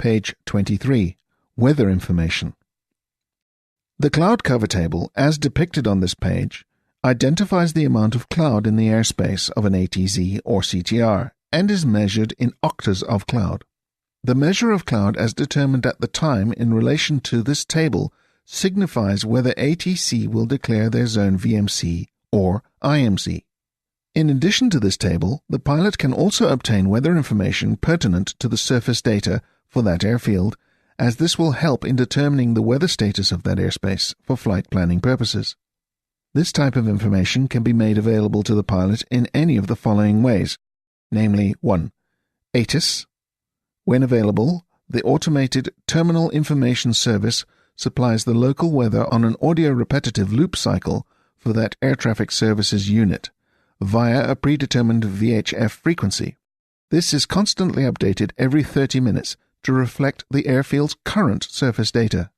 Page 23. Weather information. The cloud cover table, as depicted on this page, identifies the amount of cloud in the airspace of an ATZ or CTR and is measured in octas of cloud. The measure of cloud as determined at the time in relation to this table signifies whether ATC will declare their zone VMC or IMC. In addition to this table, the pilot can also obtain weather information pertinent to the surface data for that airfield, as this will help in determining the weather status of that airspace for flight planning purposes. This type of information can be made available to the pilot in any of the following ways, namely 1. ATIS. When available, the Automated Terminal Information Service supplies the local weather on an audio repetitive loop cycle for that air traffic services unit via a predetermined VHF frequency. This is constantly updated every 30 minutes to reflect the airfield's current surface data.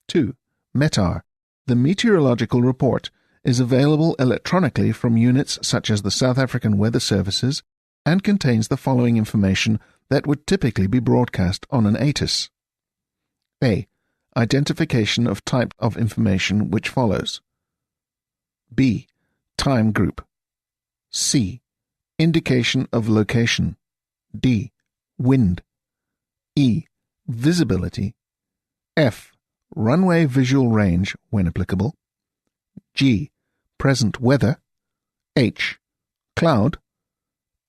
2. METAR. The meteorological report is available electronically from units such as the South African Weather Services and contains the following information that would typically be broadcast on an ATIS. A. Identification of type of information which follows. B. Time group. C. Indication of location. D. Wind. E. Visibility. F. Runway visual range when applicable. G. Present weather. H. Cloud.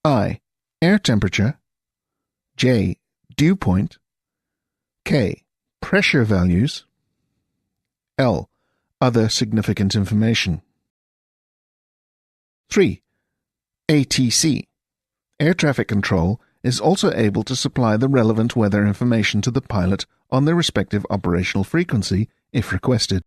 I. Air temperature. J. Dew point. K. Pressure values. L. Other significant information. 3. ATC. Air traffic control is also able to supply the relevant weather information to the pilot on their respective operational frequency if requested.